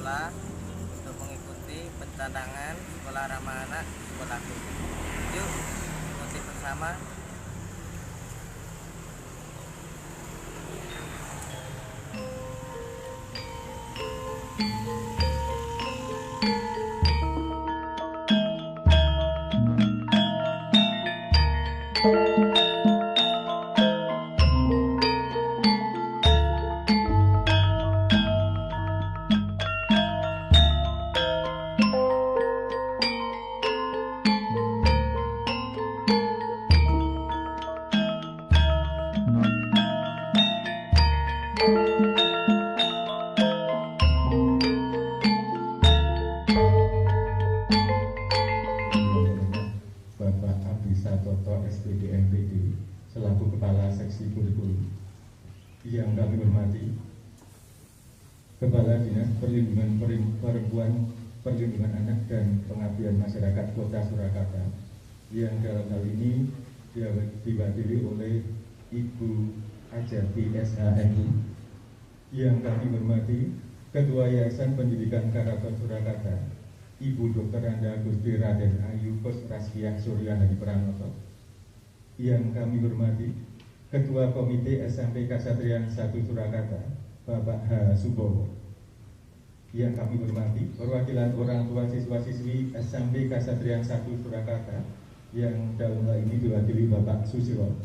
sekolah untuk mengikuti pencanangan sekolah ramah anak sekolahku. Yuk ikuti bersama. Bapak Abisa Toto SPD MPD selaku Kepala Seksi Kurikulum. Yang kami hormati Kepala Dinas Perlindungan Perempuan, Perlindungan Anak dan Pengabdian Masyarakat Kota Surakarta, yang dalam hal ini diwakili oleh Ibu Ajati SHMU. Yang kami hormati Ketua Yayasan Pendidikan Karaton Surakarta, Ibu Dr. Anda Gusti Raden Ayu Kusraskiah Surya Hadi Pranoto. Yang kami hormati Ketua Komite SMP Kasatrian 1 Surakarta, Bapak H. Subowo. Yang kami hormati perwakilan orang tua siswa-siswi SMP Kasatrian 1 Surakarta, yang dalam hal ini diwakili Bapak Susilo,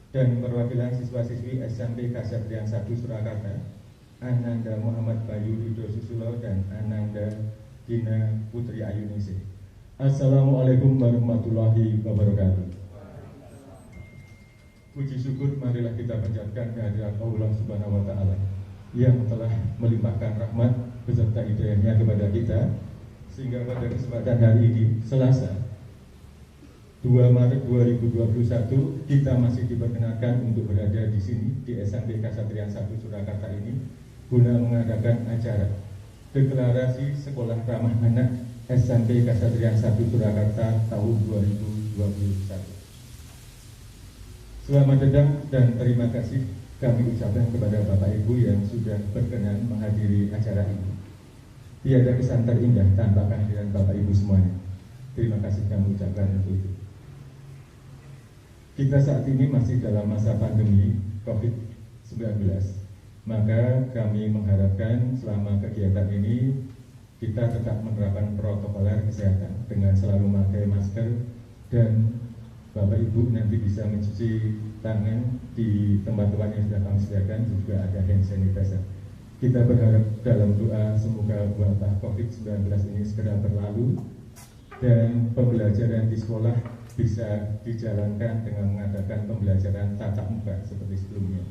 dan perwakilan siswa-siswi SMP Kasatrian 1 Surakarta, Ananda Muhammad Bayu Rido Susilo dan Ananda Dina Putri Ayunise. Assalamualaikum warahmatullahi wabarakatuh. Puji syukur marilah kita panjatkan kehadirat Allah Subhanahu wa Ta'ala yang telah melimpahkan rahmat beserta hidayahnya kepada kita, sehingga pada kesempatan hari ini Selasa 2 Maret 2021 kita masih diperkenankan untuk berada di sini di SMP Kasatrian 1 Surakarta ini guna mengadakan acara Deklarasi Sekolah Ramah Anak SMP Kasatrian 1 Surakarta tahun 2021. Selamat datang dan terima kasih kami ucapkan kepada Bapak Ibu yang sudah berkenan menghadiri acara ini. Tiada kesan terindah tanpa kehadiran Bapak Ibu semuanya. Terima kasih kami ucapkan untuk itu. Kita saat ini masih dalam masa pandemi COVID-19. Maka kami mengharapkan selama kegiatan ini kita tetap menerapkan protokol kesehatan dengan selalu memakai masker, dan Bapak Ibu nanti bisa mencuci tangan di tempat-tempat yang sudah kami sediakan, juga ada hand sanitizer. Kita berharap dalam doa semoga wabah COVID-19 ini segera berlalu dan pembelajaran di sekolah bisa dijalankan dengan mengadakan pembelajaran tatap muka seperti sebelumnya.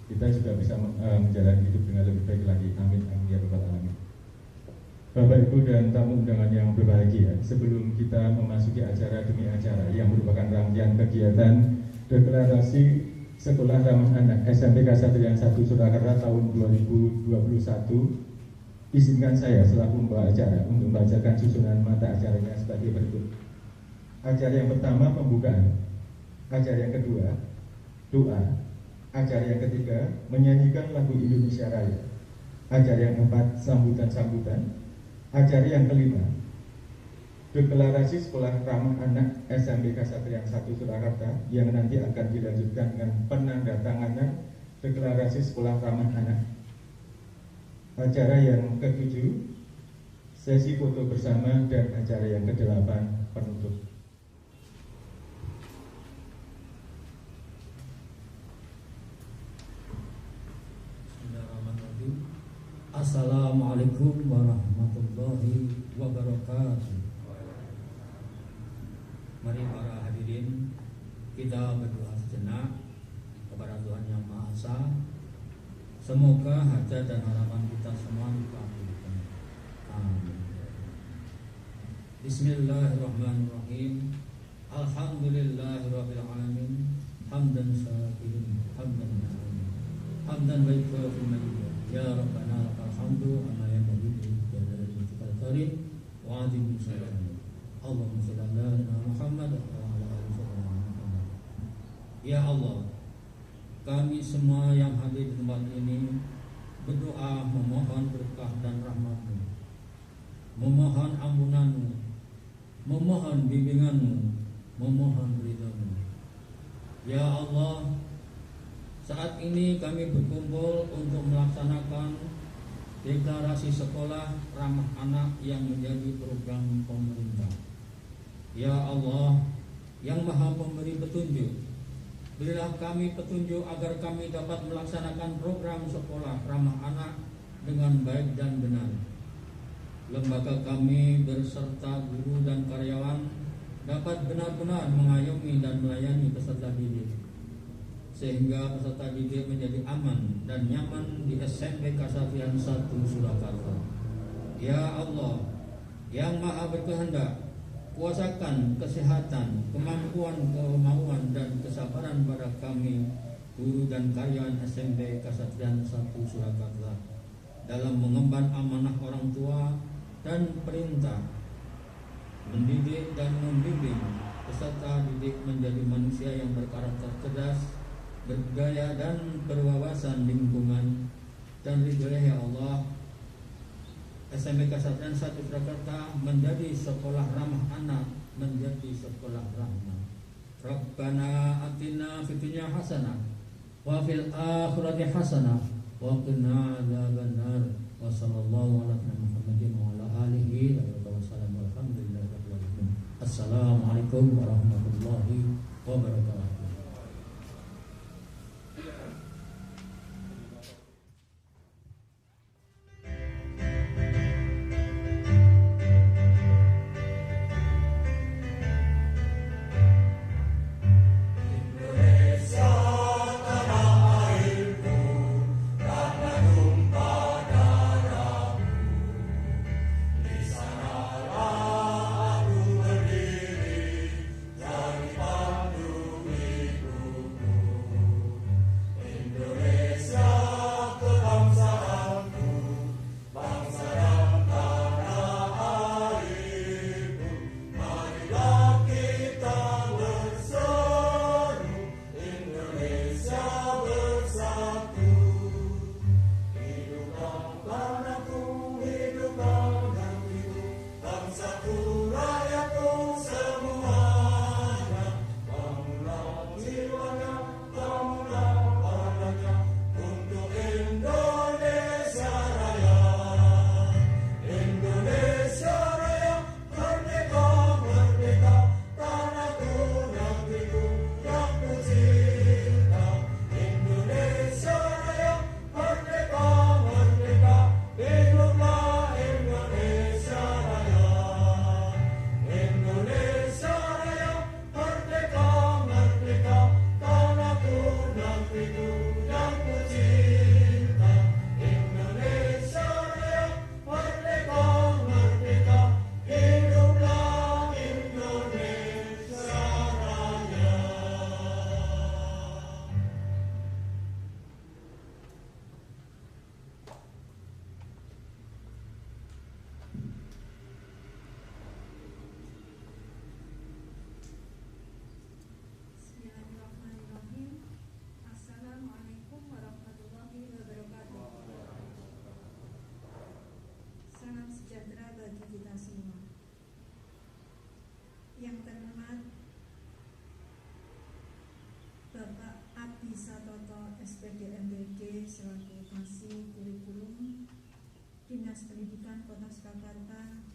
Kita juga bisa menjalani hidup dengan lebih baik lagi. Amin, amin ya rabbal alamin. Bapak Ibu dan tamu undangan yang berbahagia, sebelum kita memasuki acara demi acara yang merupakan rangkaian kegiatan Deklarasi Sekolah Ramah Anak SMP Kasatrian 1 Surakarta tahun 2021, izinkan saya selaku pembawa acara untuk membacakan susunan mata acaranya sebagai berikut. Acara yang pertama pembukaan, acara yang kedua doa, acara yang ketiga menyanyikan lagu Indonesia Raya, acara yang keempat sambutan-sambutan, acara yang kelima Deklarasi Sekolah Ramah Anak SMP Kasatrian 1 Surakarta, yang nanti akan dilanjutkan dengan penandatanganan Deklarasi Sekolah Ramah Anak. Acara yang ketujuh sesi foto bersama, dan acara yang kedelapan penutup. Assalamualaikum warahmatullahi wabarakatuh. Mari para hadirin, kita berdoa sejenak kepada Tuhan Yang Maha Esa. Semoga hajat dan harapan kita semua dikabulkan. Amin. Bismillahirrahmanirrahim. Alhamdulillahirabbil alamin. Hamdan syakirin, hamdan na'im, hamdan wa yukafi ya Rabbana lakal hamdu amma yanbaghi li jalalihi karim wa azim syara'ih. Allahumma shalli ala Muhammad wa ala ali Muhammad. Ya Allah, kami semua yang hadir di tempat ini berdoa memohon berkah dan rahmat-Mu memohon bimbingan-Mu, memohon ridha-Mu. Ya Allah, saat ini kami berkumpul untuk melaksanakan deklarasi sekolah ramah anak yang menjadi program pemerintah. Ya Allah, yang Maha Pemberi petunjuk, berilah kami petunjuk agar kami dapat melaksanakan program sekolah ramah anak dengan baik dan benar. Lembaga kami berserta guru dan karyawan dapat benar-benar mengayomi dan melayani peserta didik, sehingga peserta didik menjadi aman dan nyaman di SMP Kasatrian 1 Surakarta. Ya Allah, yang Maha berkehendak, kuasakan kesehatan, kemampuan, dan kesabaran pada kami, guru dan karyawan SMP Kasatrian 1 Surakarta, dalam mengemban amanah orang tua dan perintah, mendidik dan membimbing peserta didik menjadi manusia yang berkarakter cerdas, berdaya dan berwawasan lingkungan. Dan ridhonya ya Allah, SMP Kasatrian 1 Surakarta menjadi sekolah ramah anak, menjadi sekolah rahmah. Rabbana atina fid dunya hasanah wa fil akhirati hasanah wa qina adzabannar. Wa sallallahu ala Muhammadin wa ala alihi wa sallam. Alhamdulillahi rabbil alamin. Assalamualaikum warahmatullahi wabarakatuh. Yang terhormat Bapak Abdi Satoto SPD MPD selaku Kasih Kurikulum Dinas Pendidikan Kota Surakarta.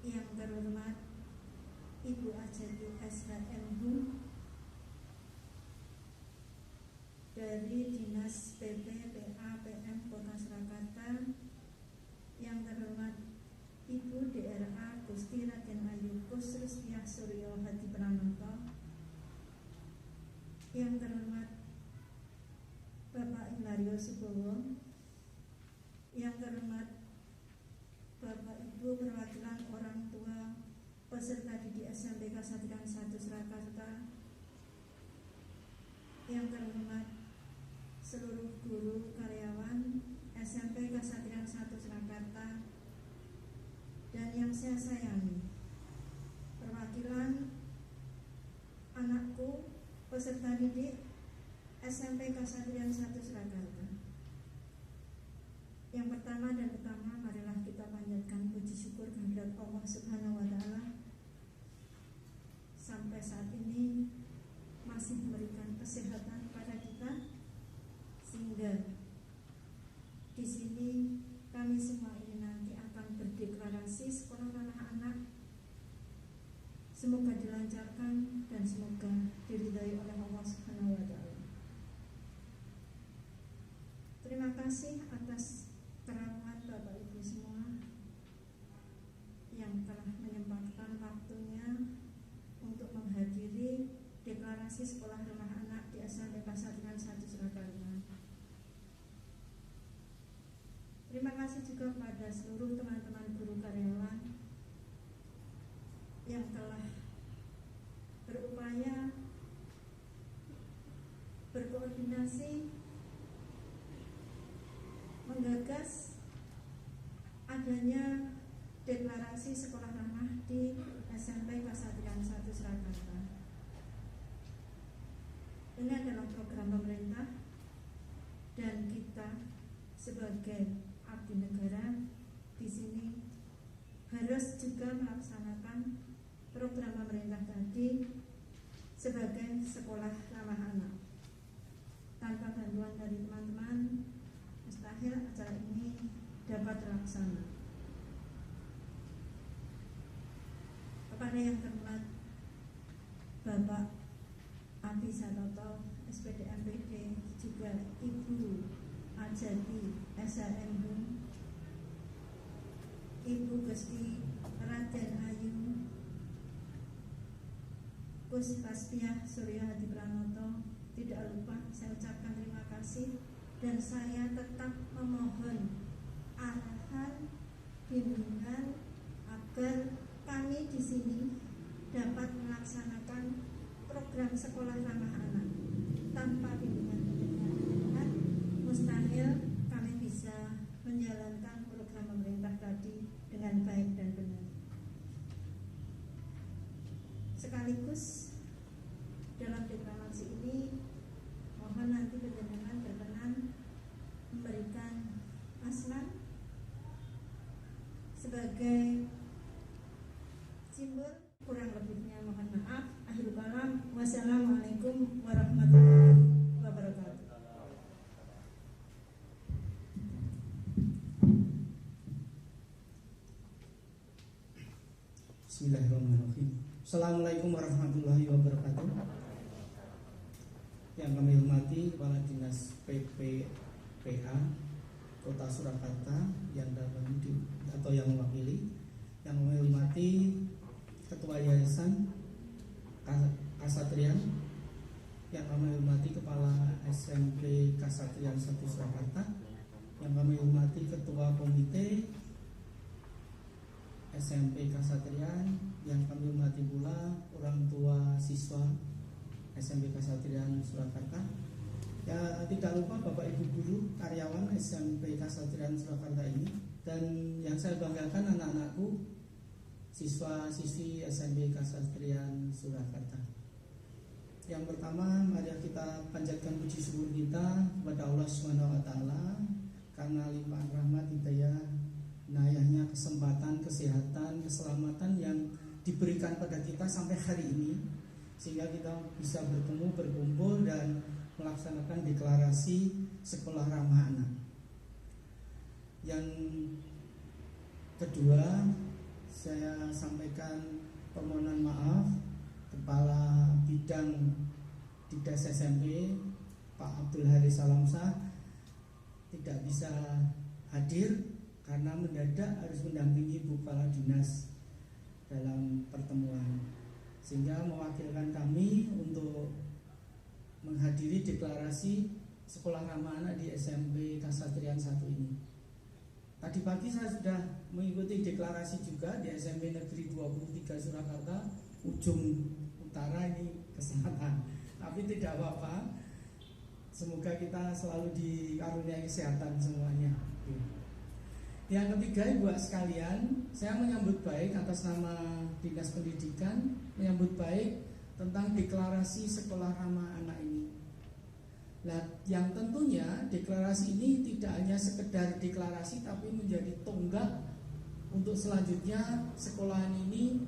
Yang terhormat Ibu Ajeti SHMH dari Dinas PP PA PM Kota Surakarta. Yang terhormat Ibu DRA Gusti Raden Ayu Kusrustiah Suryo Hadi Pranoto. Yang terhormat Bapak Ilario Subowo. Yang terhormat Bapak Ibu perwakilan orang tua peserta didik SMP Kasatrian 1 Surakarta. Yang terhormat seluruh guru karyawan SMP Kasatrian 1 Surakarta. Dan yang saya sayangi, perwakilan anakku peserta didik SMP Kasatrian 1 Surakarta. Yang pertama dan utama, marilah kita panjatkan puji syukur kehadirat Allah Subhanahu wa Terima kasih atas keramat Bapak Ibu semua yang telah menyempatkan waktunya untuk menghadiri deklarasi sekolah ramah anak di SMP Kasatriyan 1 Surakarta. Terima kasih juga kepada seluruh teman-teman guru karyawan yang telah berupaya berkoordinasi menggagas adanya deklarasi sekolah ramah di SMP Kasatriyan 1 Surakarta. Ini adalah program pemerintah dan kita sebagai abdi negara di sini harus juga melaksanakan program pemerintah tadi sebagai sekolah ramah anak. Tanpa bantuan dari teman-teman, mustahil acara ini dapat terlaksana. Kepada yang terhormat Bapak Abi Sanoto, SPD MPD, juga Ibu Ajati SHMH, Ibu Gusti Raden Ayu Gus Paspiah Surya Hadi Pranoto, tidak lupa saya ucapkan terima kasih dan saya tetap memohon arahan bimbingan agar kami di sini dapat melaksanakan program sekolah ramah anak. Tanpa bimbingan mustahil kami bisa menjalankan program pemerintah tadi dengan baik dan benar. Sekaligus dalam deklarasi ini mohon nanti panjenengan berkenan memberikan asman sebagai simbol. Kurang lebihnya mohon maaf. Akhirul kalam. Wassalamualaikum warahmatullahi wabarakatuh. Bismillahirrahmanirrahim. Assalamualaikum warahmatullahi wabarakatuh. Yang kami hormati Kepala Dinas PPPA Kota Surakarta yang atau yang mewakili, yang kami hormati Ketua Yayasan Kasatriyan, yang kami hormati Kepala SMP Kasatriyan 1 Surakarta, yang kami hormati Ketua Komite SMP Kasatriyan, yang kami hormati pula orang tua siswa SMP Kasatriyan Surakarta. Ya, tidak lupa Bapak Ibu guru karyawan SMP Kasatriyan Surakarta ini, dan yang saya banggakan anak-anakku siswa-siswi SMP Kasatriyan Surakarta. Yang pertama, mari kita panjatkan puji syukur kita kepada Allah Subhanahu wa taala karena limpahan rahmat hidayah, inayahnya, kesempatan, kesehatan, keselamatan yang diberikan pada kita sampai hari ini, sehingga kita bisa bertemu, berkumpul dan melaksanakan deklarasi sekolah ramah anak. Yang kedua, saya sampaikan permohonan maaf Kepala Bidang Didas SMP Pak Abdul Haris Salamsah tidak bisa hadir karena mendadak harus mendampingi Bu Kepala Dinas dalam pertemuan, sehingga mewakilkan kami untuk menghadiri deklarasi sekolah ramah anak di SMP Kasatriyan 1 ini. Tadi pagi saya sudah mengikuti deklarasi juga di SMP Negeri 23 Surakarta, ujung utara ini kesehatan. Tapi tidak apa-apa. Semoga kita selalu dikaruniai kesehatan semuanya. Yang ketiga, Ibu sekalian, saya menyambut baik atas nama Dinas Pendidikan, menyambut baik tentang deklarasi sekolah ramah anak ini. Nah, yang tentunya deklarasi ini tidak hanya sekedar deklarasi, tapi menjadi tonggak untuk selanjutnya sekolahan ini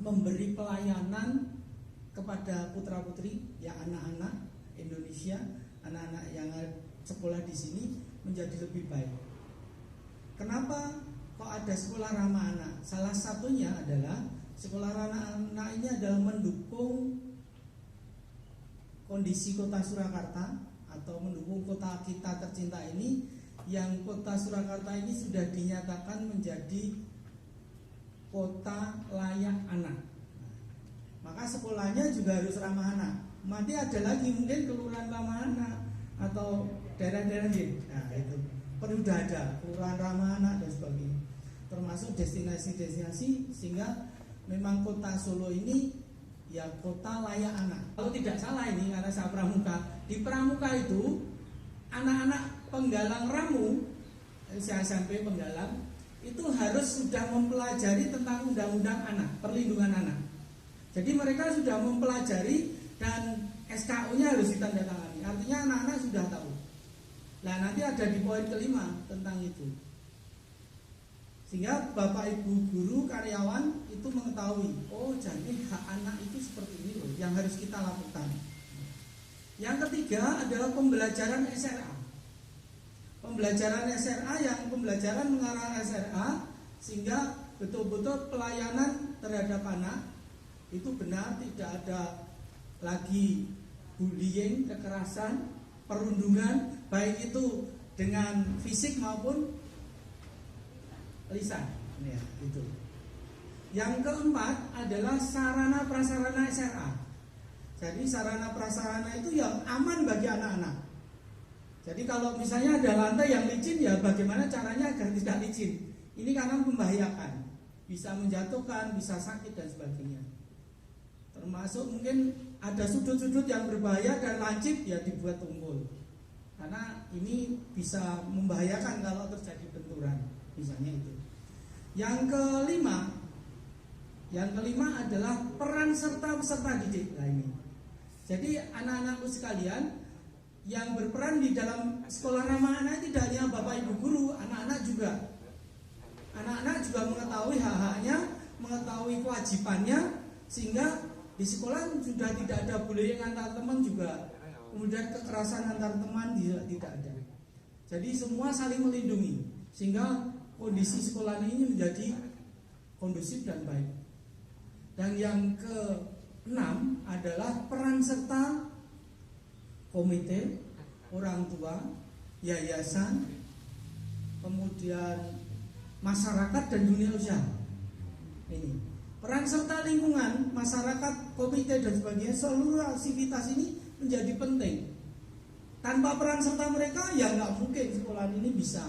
memberi pelayanan kepada putra-putri, ya anak-anak Indonesia, anak-anak yang sekolah di sini menjadi lebih baik. Kenapa kok ada sekolah ramah anak? Salah satunya adalah sekolah ramah anak ini adalah mendukung kondisi Kota Surakarta atau mendukung kota kita tercinta ini, yang kota Surakarta ini sudah dinyatakan menjadi kota layak anak. Maka sekolahnya juga harus ramah anak. Nanti ada lagi mungkin kelurahan ramah anak atau daerah-daerah lain. Nah itu perlu ada kelurahan ramah anak dan sebagainya. Termasuk destinasi-destinasi, sehingga memang kota Solo ini ya kota layak anak. Kalau tidak salah ini, karena saya pramuka, di pramuka itu anak-anak penggalang ramu, saya SMP penggalang, itu harus sudah mempelajari tentang undang-undang anak, perlindungan anak. Jadi mereka sudah mempelajari dan SKU-nya harus ditandatangani. Artinya anak-anak sudah tahu. Nah nanti ada di poin kelima tentang itu. Sehingga Bapak Ibu guru karyawan itu mengetahui, oh jadi hak anak itu seperti ini loh yang harus kita lakukan. Yang ketiga adalah pembelajaran SRA. Pembelajaran SRA yang pembelajaran mengarah SRA, sehingga betul-betul pelayanan terhadap anak itu benar, tidak ada lagi bullying, kekerasan, perundungan, baik itu dengan fisik maupun lisan. Ya, itu. Yang keempat adalah sarana prasarana SRA. Jadi sarana prasarana itu yang aman bagi anak-anak. Jadi kalau misalnya ada lantai yang licin, ya bagaimana caranya agar tidak licin. Ini karena membahayakan, bisa menjatuhkan, bisa sakit dan sebagainya. Termasuk mungkin ada sudut-sudut yang berbahaya dan lancip, ya dibuat tumpul. Karena ini bisa membahayakan kalau terjadi benturan, misalnya itu. Yang kelima adalah peran serta peserta didik. Nah ini. Jadi anak-anakku sekalian, yang berperan di dalam sekolah ramah anak tidak hanya Bapak Ibu guru, anak-anak juga. Anak-anak juga mengetahui hak-haknya, mengetahui kewajibannya, sehingga di sekolah sudah tidak ada bullying antar teman juga. Kemudian kekerasan antar teman tidak ada. Jadi semua saling melindungi, sehingga kondisi sekolah ini menjadi kondusif dan baik. Dan yang ke-6 adalah peran serta komite, orang tua, yayasan, kemudian masyarakat dan dunia usaha. Ini peran serta lingkungan, masyarakat, komite dan sebagainya, seluruh aktivitas ini menjadi penting. Tanpa peran serta mereka, ya nggak mungkin sekolah ini bisa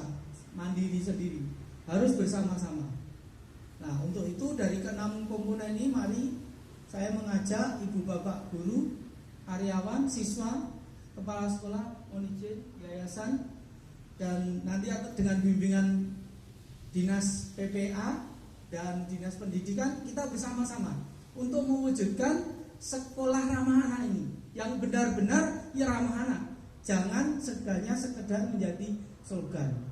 mandiri sendiri, harus bersama-sama. Nah untuk itu dari ke-6 komponen ini, mari saya mengajak ibu bapak guru, karyawan, siswa, kepala sekolah, monijin, yayasan, dan nanti dengan bimbingan dinas PPA dan dinas pendidikan, kita bersama-sama untuk mewujudkan sekolah ramah anak ini yang benar-benar ya ramah anak. Jangan sekedar menjadi slogan.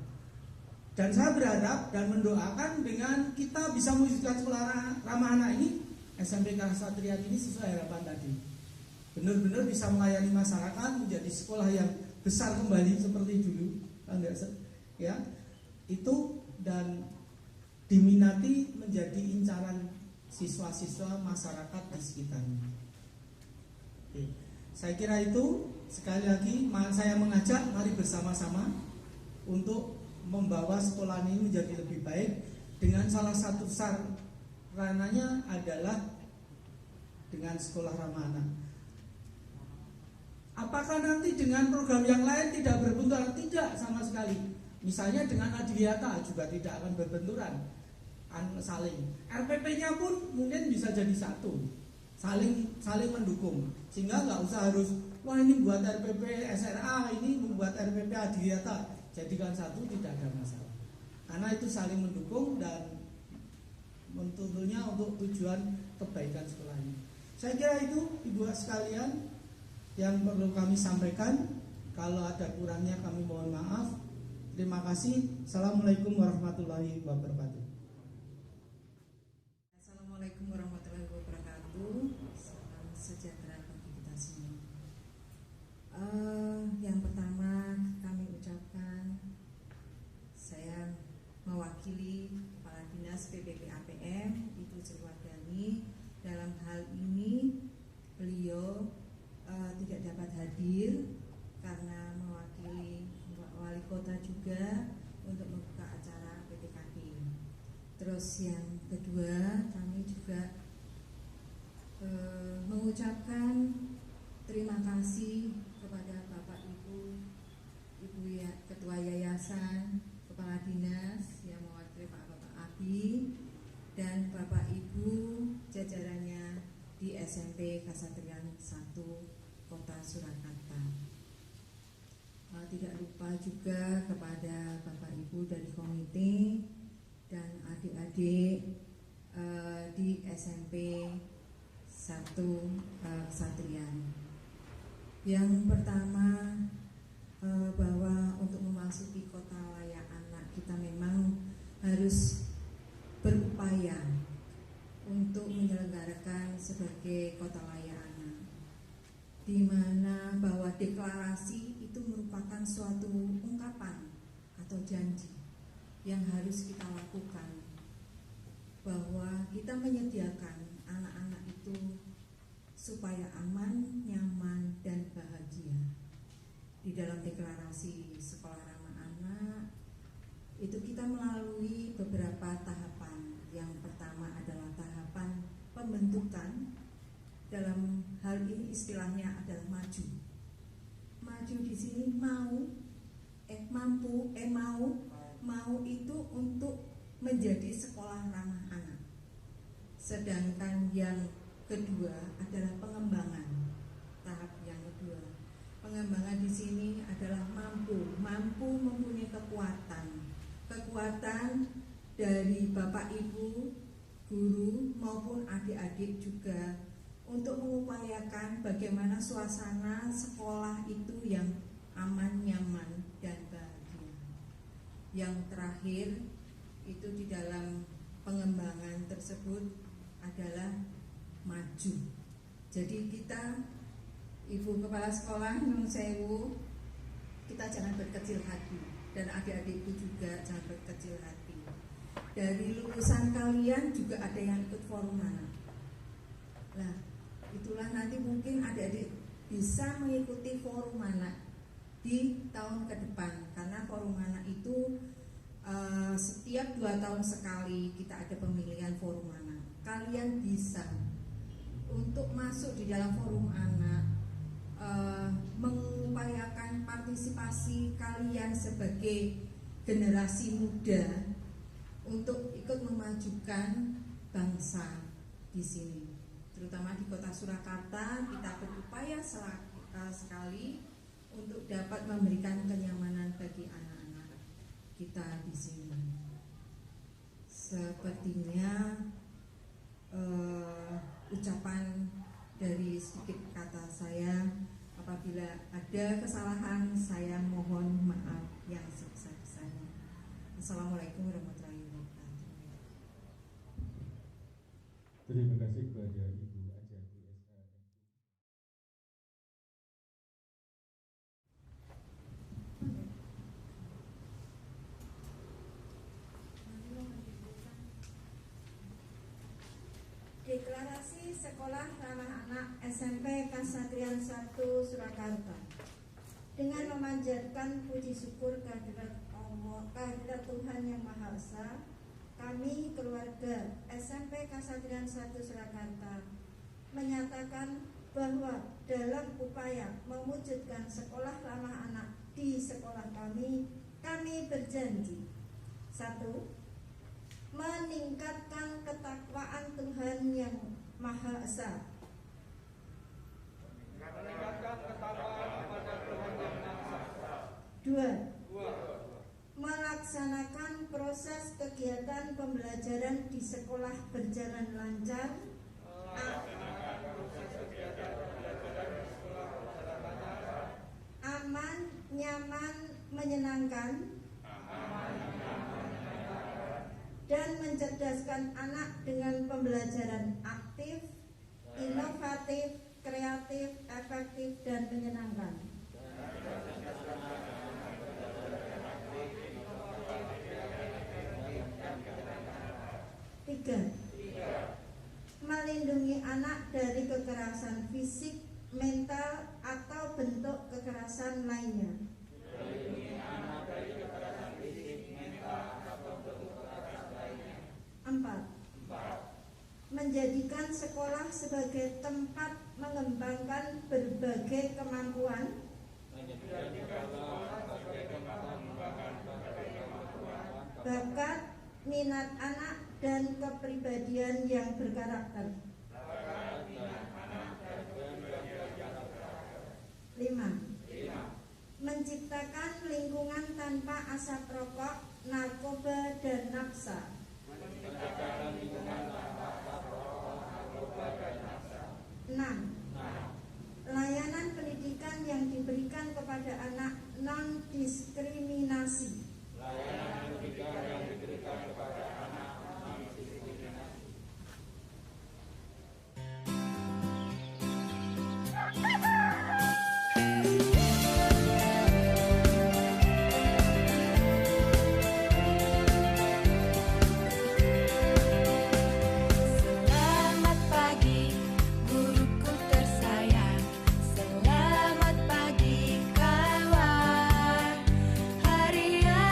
Dan saya berharap dan mendoakan dengan kita bisa mewujudkan sekolah ramah anak ini, SMP Kasatrian ini sesuai harapan tadi. Benar-benar bisa melayani masyarakat, menjadi sekolah yang besar kembali seperti dulu, ya itu, dan diminati menjadi incaran siswa-siswa masyarakat di sekitarnya. Oke. Saya kira itu, sekali lagi saya mengajak mari bersama-sama untuk membawa sekolah ini menjadi lebih baik, dengan salah satu sarananya adalah dengan sekolah ramah anak. Apakah nanti dengan program yang lain tidak berbenturan? Tidak sama sekali. Misalnya dengan Adiwiyata juga tidak akan berbenturan, saling. RPP-nya pun mungkin bisa jadi satu, saling mendukung, sehingga nggak usah harus wah ini buat RPP SRA, ini membuat RPP Adiwiyata, jadikan satu, tidak ada masalah. Karena itu saling mendukung dan tentunya untuk tujuan kebaikan sekolah ini. Saya kira itu ibu sekalian yang perlu kami sampaikan. Kalau ada kurangnya kami mohon maaf. Terima kasih. Assalamualaikum warahmatullahi wabarakatuh. Assalamualaikum warahmatullahi wabarakatuh. Salam sejahtera bagi kita semua. Yang pertama kami ucapkan, saya mewakili Kepala Dinas PPP APM Ibu Sriwardani. Dalam hal ini beliau tidak dapat hadir karena kota juga untuk membuka acara PTKD. Terus yang kedua, kami juga mengucapkan terima kasih kepada Bapak Ibu ya, Ketua Yayasan, Kepala Dinas yang mewakili Bapak Abi, dan Bapak Ibu jajarannya di SMP Kasatrian 1 Kota Surakarta. Tidak lupa juga kepada Bapak Ibu dari komite dan adik-adik di SMP 1 Kasatrian. Yang pertama, bahwa untuk memasuki kota layak anak kita memang harus berupaya untuk menyelenggarakan sebagai kota layak anak, di mana bahwa deklarasi itu merupakan suatu ungkapan atau janji yang harus kita lakukan, bahwa kita menyediakan anak-anak itu supaya aman, nyaman, dan bahagia. Di dalam deklarasi Sekolah Ramah Anak itu kita melalui beberapa tahapan. Yang pertama adalah tahapan pembentukan. Dalam hal ini istilahnya adalah maju. Maju di sini mau itu untuk menjadi sekolah ramah anak. Sedangkan yang kedua adalah pengembangan. Tahap yang kedua, pengembangan di sini adalah mampu mempunyai kekuatan dari Bapak Ibu, guru maupun adik-adik juga untuk mengupayakan bagaimana suasana sekolah itu yang aman, nyaman, dan bahagia. Yang terakhir itu di dalam pengembangan tersebut adalah maju. Jadi kita, Ibu Kepala Sekolah Nyun Sewu, kita jangan berkecil hati, dan adik-adikku juga jangan berkecil hati. Dari lulusan kalian juga ada yang ikut forum anak. Nah, itulah nanti mungkin adik-adik bisa mengikuti forum anak di tahun ke depan, karena forum anak itu setiap 2 tahun sekali kita ada pemilihan forum anak. Kalian bisa untuk masuk di dalam forum anak, mengupayakan partisipasi kalian sebagai generasi muda untuk ikut memajukan bangsa di sini, terutama di Kota Surakarta. Kita berupaya sekali untuk dapat memberikan kenyamanan bagi anak-anak kita di sini. Sepertinya ucapan dari sedikit kata saya, apabila ada kesalahan saya mohon maaf yang sebesar-besarnya. Assalamualaikum warahmatullahi wabarakatuh. Terima kasih kepada Ibu Ajarti SH. Deklarasi Sekolah Ramah Anak SMP Kasatrian 1 Surakarta. Dengan memanjatkan puji syukur kehadirat Allah, kehadirat Tuhan Yang Maha Esa, kami keluarga SMP Kasatrian 1 Surakarta menyatakan bahwa dalam upaya mewujudkan sekolah ramah anak di sekolah kami berjanji: 1. Meningkatkan ketakwaan Tuhan Yang Maha Esa. Meningkatkan ketakwaan kepada Tuhan Yang Maha Esa. 2. Melaksanakan proses kegiatan pembelajaran di sekolah berjalan lancar, aman, nyaman, menyenangkan, dan mencerdaskan anak dengan pembelajaran aktif, inovatif, kreatif, efektif, dan menyenangkan. 3. Melindungi anak dari kekerasan fisik, mental, atau bentuk kekerasan lainnya. Melindungi anak dari menjadikan sekolah sebagai tempat mengembangkan berbagai kemampuan, bakat, minat anak, dan kepribadian yang berkarakter. 5. Menciptakan lingkungan tanpa asap rokok, narkoba, dan nafsa. 6. Layanan pendidikan yang diberikan kepada anak non-diskriminasi. 'Hari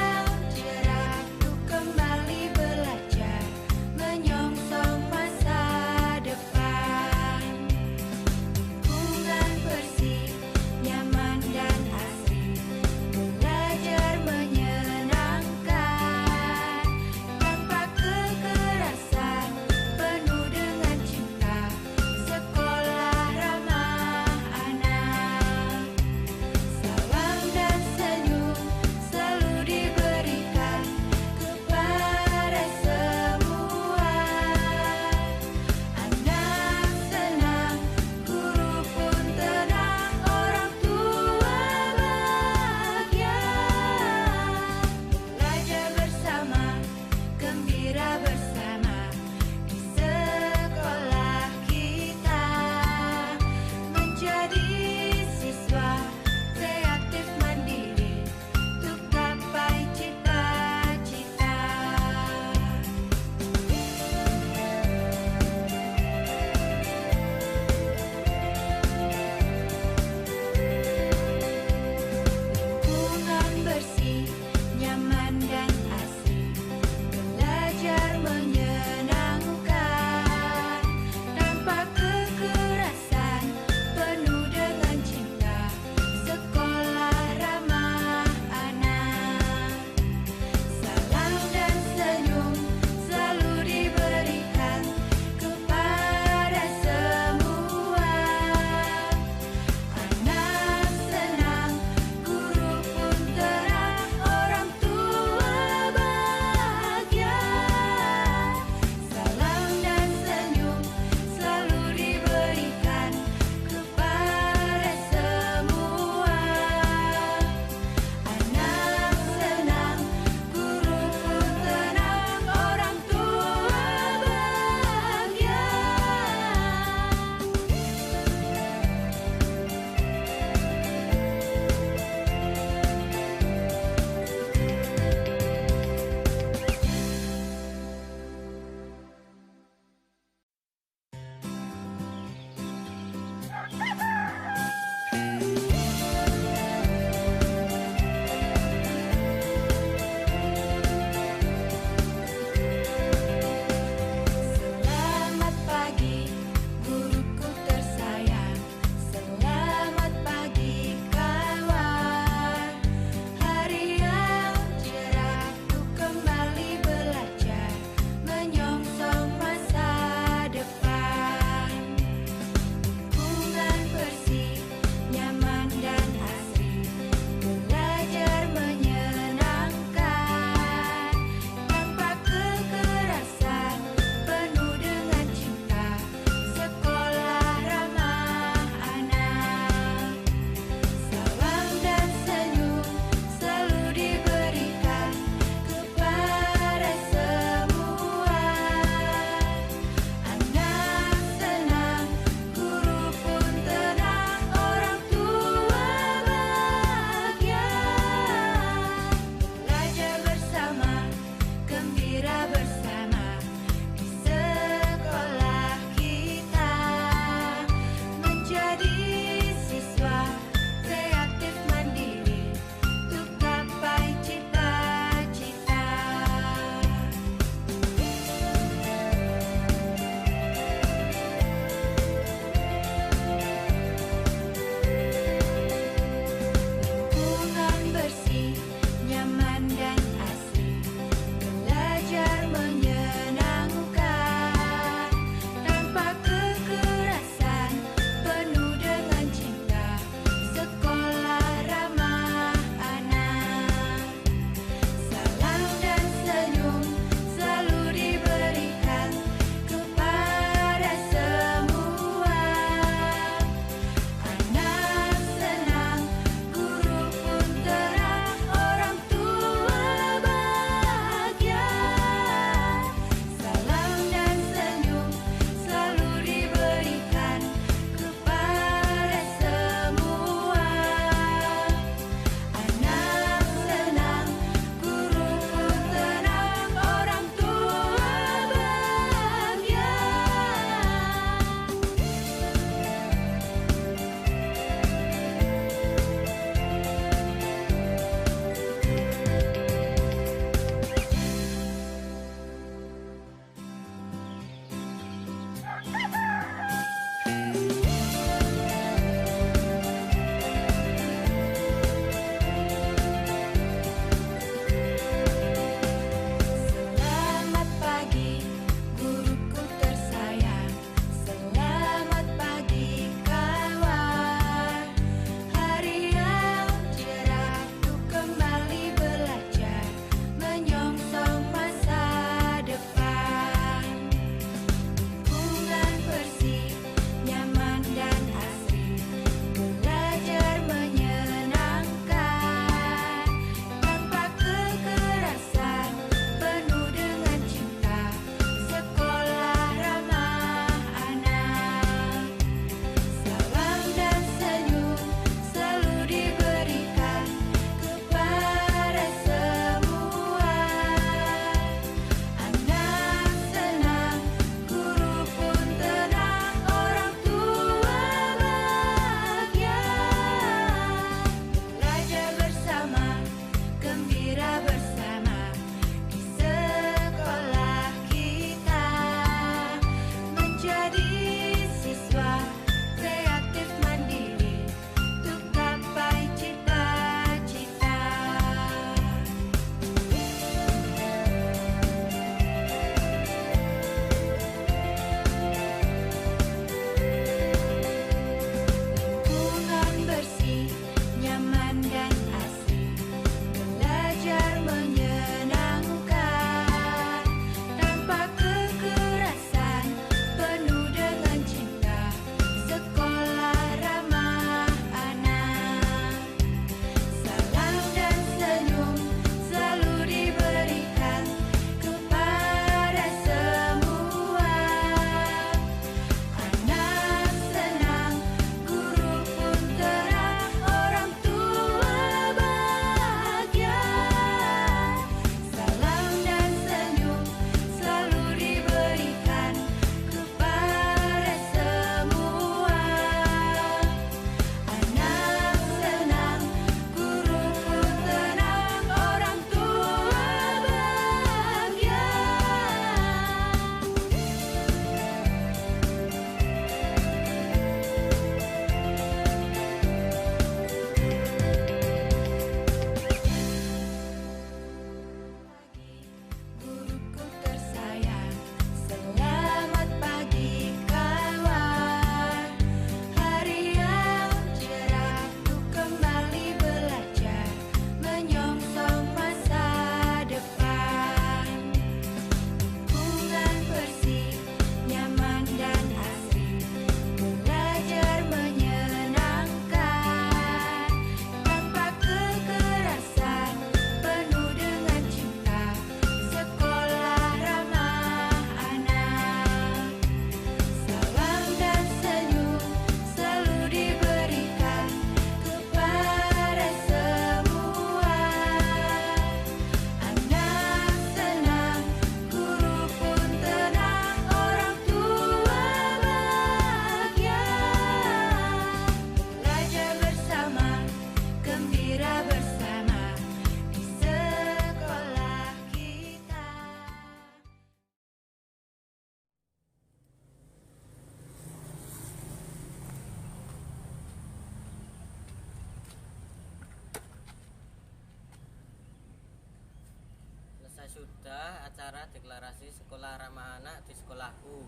Sudah acara deklarasi sekolah ramah anak di sekolahku.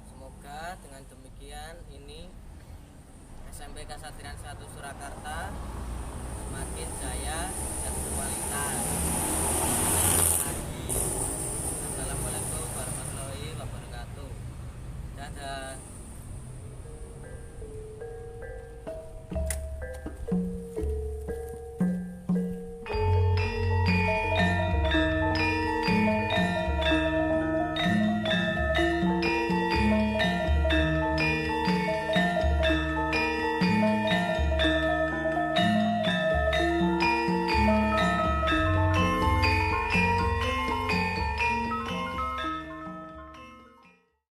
Semoga dengan demikian ini SMP Kasatrian 1 Surakarta semakin jaya dan berkualitas.